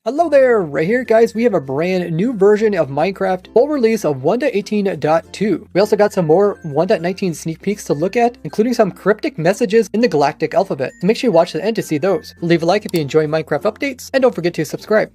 Hello there, right here guys, we have a brand new version of Minecraft, full release of 1.18.2. We also got some more 1.19 sneak peeks to look at, including some cryptic messages in the galactic alphabet. So make sure you watch the end to see those. Leave a like if you enjoy Minecraft updates, and don't forget to subscribe.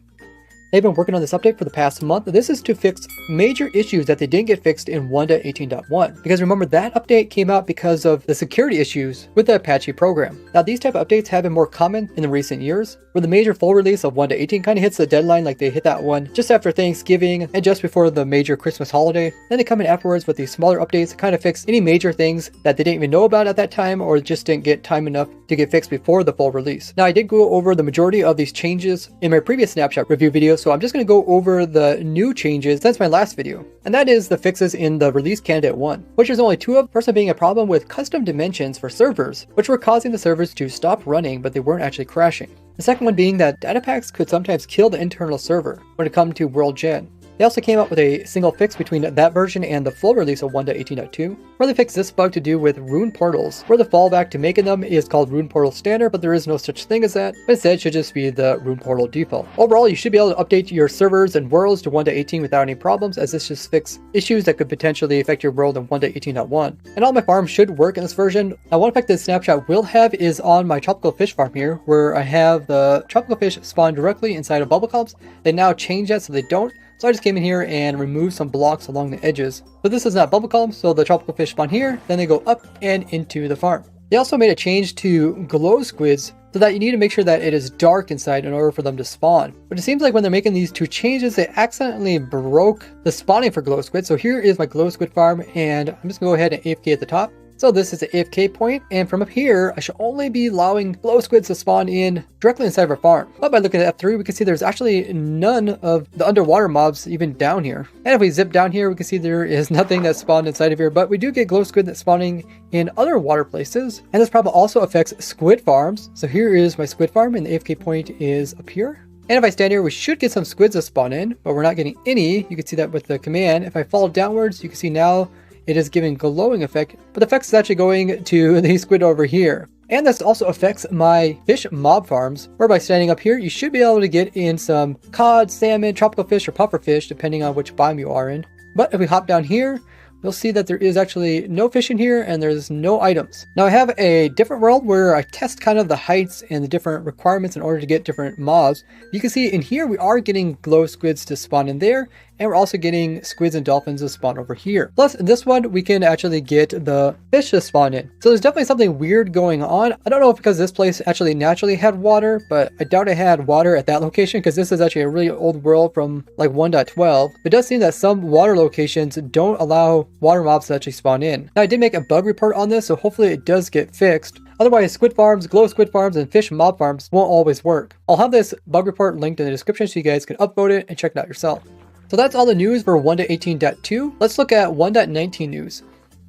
They've been working on this update for the past month. This is to fix major issues that they didn't get fixed in 1.18.1. Because remember, that update came out because of the security issues with the Apache program. Now, these type of updates have been more common in the recent years, where the major full release of 1.18 kind of hits the deadline, like they hit that one just after Thanksgiving and just before the major Christmas holiday. Then they come in afterwards with these smaller updates to kind of fix any major things that they didn't even know about at that time or just didn't get time enough to get fixed before the full release. Now, I did go over the majority of these changes in my previous snapshot review video, so I'm just going to go over the new changes since my last video. And that is the fixes in the release candidate 1, which there's only 2 of. First one being a problem with custom dimensions for servers, which were causing the servers to stop running, but they weren't actually crashing. The second one being that data packs could sometimes kill the internal server when it comes to World Gen. They also came up with a single fix between that version and the full release of 1.18.2, where they fixed this bug to do with rune portals, where the fallback to making them is called rune portal standard, but there is no such thing as that, but instead it should just be the rune portal default. Overall, you should be able to update your servers and worlds to 1.18 without any problems, as this just fixes issues that could potentially affect your world in 1.18.1. And all my farms should work in this version. Now, one effect this snapshot will have is on my tropical fish farm here, where I have the tropical fish spawn directly inside of bubble clumps. They now change that so they don't. So I just came in here and removed some blocks along the edges. But this is not bubble column, so the tropical fish spawn here, then they go up and into the farm. They also made a change to glow squids so that you need to make sure that it is dark inside in order for them to spawn. But it seems like when they're making these 2 changes, they accidentally broke the spawning for glow squid. So here is my glow squid farm, and I'm just gonna go ahead and AFK at the top. So this is the AFK point, and from up here, I should only be allowing glow squids to spawn in directly inside of our farm. But by looking at F3, we can see there's actually none of the underwater mobs even down here. And if we zip down here, we can see there is nothing that spawned inside of here, but we do get glow squid that's spawning in other water places. And this problem also affects squid farms. So here is my squid farm, and the AFK point is up here. And if I stand here, we should get some squids to spawn in, but we're not getting any. You can see that with the command. If I fall downwards, you can see now it is giving glowing effect, but the effect is actually going to the squid over here. And this also affects my fish mob farms, where by standing up here, you should be able to get in some cod, salmon, tropical fish, or puffer fish, depending on which biome you are in. But if we hop down here, you'll see that there is actually no fish in here and there's no items. Now I have a different world where I test kind of the heights and the different requirements in order to get different mobs. You can see in here we are getting glow squids to spawn in there, and we're also getting squids and dolphins to spawn over here. Plus in this one we can actually get the fish to spawn in. So there's definitely something weird going on. I don't know if because this place actually naturally had water, but I doubt it had water at that location, because this is actually a really old world from like 1.12. It does seem that some water locations don't allow water mobs to actually spawn in. Now I did make a bug report on this, so hopefully it does get fixed. Otherwise, squid farms, glow squid farms, and fish mob farms won't always work. I'll have this bug report linked in the description so you guys can upvote it and check it out yourself. So that's all the news for 1.18.2. Let's look at 1.19 news.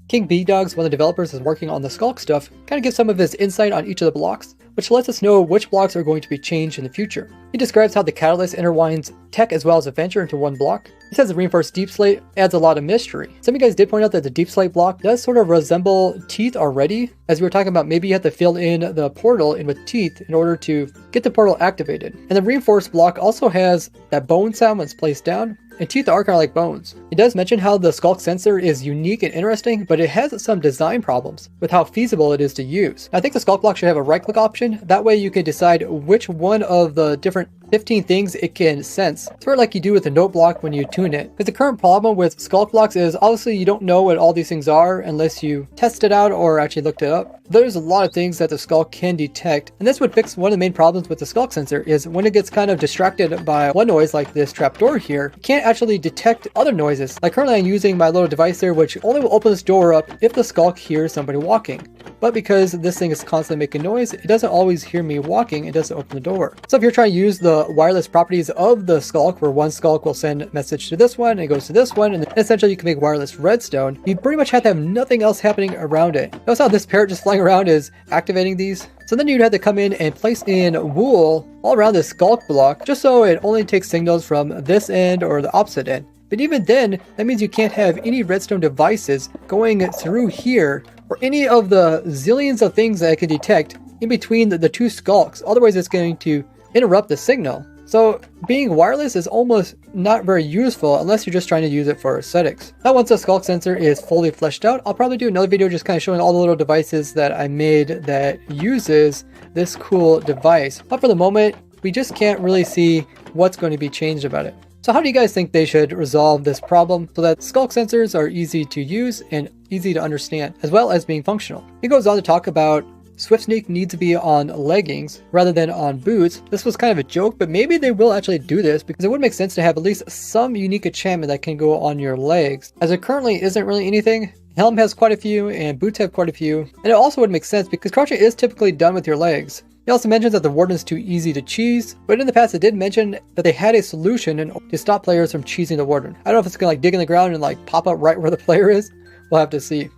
King B-Dogs, one of the developers, is working on the Skulk stuff, kind of gives some of his insight on each of the blocks, which lets us know which blocks are going to be changed in the future. He describes how the Catalyst intertwines tech as well as adventure into one block. He says the reinforced deep slate adds a lot of mystery. Some of you guys did point out that the deep slate block does sort of resemble teeth already, as we were talking about. Maybe you have to fill in the portal in with teeth in order to get the portal activated. And the reinforced block also has that bone sound when it's placed down, and teeth are kind of like bones. It does mention how the Skulk sensor is unique and interesting, but it has some design problems with how feasible it is to use. I think the Skulk block should have a right click option. That way you can decide which one of the different 15 things it can sense, sort of like you do with the note block when you tune it. Because the current problem with Skulk blocks is obviously you don't know what all these things are unless you test it out or actually looked it up. There's a lot of things that the Skulk can detect, and this would fix one of the main problems with the Skulk sensor is when it gets kind of distracted by one noise like this trapdoor here, it can't actually detect other noises. Like currently I'm using my little device there, which only will open this door up if the Skulk hears somebody walking. But because this thing is constantly making noise, it doesn't always hear me walking, it doesn't open the door. So if you're trying to use the wireless properties of the Skulk, where one Skulk will send a message to this one, and it goes to this one, and essentially you can make wireless redstone, you pretty much have to have nothing else happening around it. Notice how this parrot just flying around is activating these? So then you'd have to come in and place in wool all around this Skulk block, just so it only takes signals from this end or the opposite end. But even then, that means you can't have any redstone devices going through here, or any of the zillions of things that I can detect in between the 2 Skulks. Otherwise it's going to interrupt the signal. So being wireless is almost not very useful unless you're just trying to use it for aesthetics. Now once the Skulk sensor is fully fleshed out, I'll probably do another video just kind of showing all the little devices that I made that uses this cool device. But for the moment, we just can't really see what's going to be changed about it. So how do you guys think they should resolve this problem so that Skulk sensors are easy to use and easy to understand, as well as being functional? He goes on to talk about Swift Sneak needs to be on leggings rather than on boots. This was kind of a joke, but maybe they will actually do this because it would make sense to have at least some unique enchantment that can go on your legs. As it currently isn't really anything, Helm has quite a few and boots have quite a few. And it also would make sense because crouching is typically done with your legs. He also mentions that the Warden is too easy to cheese, but in the past it did mention that they had a solution to stop players from cheesing the Warden. I don't know if it's gonna like dig in the ground and like pop up right where the player is. We'll have to see.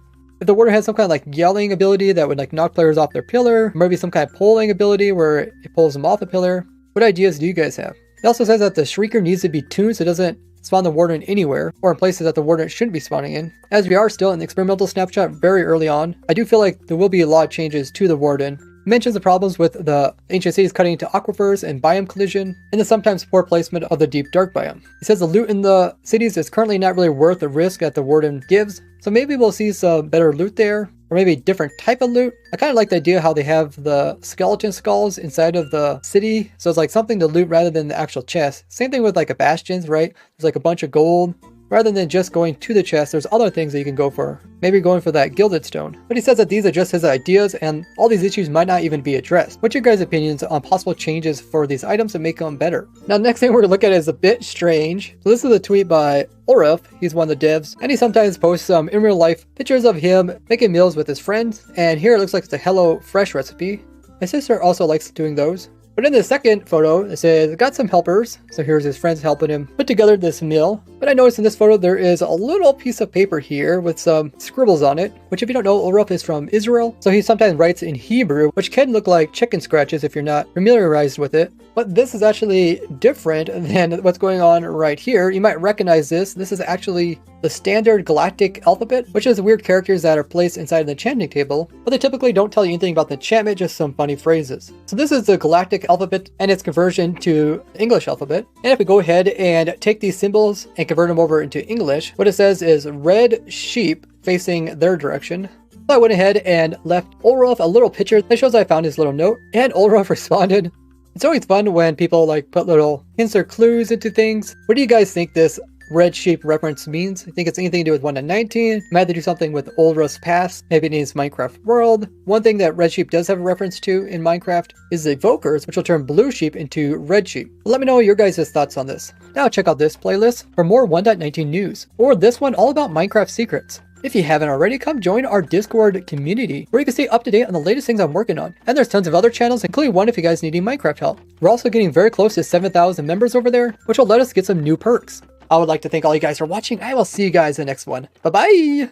If the Warden has some kind of like yelling ability that would like knock players off their pillar, maybe some kind of pulling ability where it pulls them off a pillar, what ideas do you guys have? He also says that the Shrieker needs to be tuned so it doesn't spawn the Warden anywhere, or in places that the Warden shouldn't be spawning in. As we are still in the experimental snapshot very early on, I do feel like there will be a lot of changes to the Warden. He mentions the problems with the ancient cities cutting into aquifers and biome collision, and the sometimes poor placement of the deep dark biome. He says the loot in the cities is currently not really worth the risk that the Warden gives, so maybe we'll see some better loot there, or maybe a different type of loot. I kind of like the idea how they have the skeleton skulls inside of the city, so it's like something to loot rather than the actual chest. Same thing with like a bastions, right? There's like a bunch of gold. Rather than just going to the chest, there's other things that you can go for. Maybe going for that gilded stone. But he says that these are just his ideas and all these issues might not even be addressed. What's your guys' opinions on possible changes for these items to make them better? Now the next thing we're going to look at is a bit strange. So this is a tweet by Ulrif. He's one of the devs, and he sometimes posts some in real life pictures of him making meals with his friends. And here it looks like it's a Hello Fresh recipe. My sister also likes doing those. But in the second photo, it says, got some helpers. So here's his friends helping him put together this meal. But I noticed in this photo, there is a little piece of paper here with some scribbles on it, which if you don't know, Ulrif is from Israel. So he sometimes writes in Hebrew, which can look like chicken scratches if you're not familiarized with it. But this is actually different than what's going on right here. You might recognize this. This is actually the standard galactic alphabet, which is weird characters that are placed inside the enchanting table, but they typically don't tell you anything about the enchantment, just some funny phrases. So this is the galactic alphabet and its conversion to English alphabet. And if we go ahead and take these symbols and convert them over into English, what it says is red sheep facing their direction. So I went ahead and left Ulrif a little picture that shows I found his little note, and Ulrif responded. It's always fun when people like put little hints or clues into things. What do you guys think this red sheep reference means? I think it's anything to do with 1.19. Might have to do something with Ulrif's past. Maybe it means Minecraft world. One thing that red sheep does have a reference to in Minecraft is the evokers, which will turn blue sheep into red sheep. Let me know your guys' thoughts on this. Now check out this playlist for more 1.19 news, or this one all about Minecraft secrets. If you haven't already, come join our Discord community where you can stay up to date on the latest things I'm working on. And there's tons of other channels, including one if you guys need any Minecraft help. We're also getting very close to 7,000 members over there, which will let us get some new perks. I would like to thank all you guys for watching. I will see you guys in the next one. Bye-bye!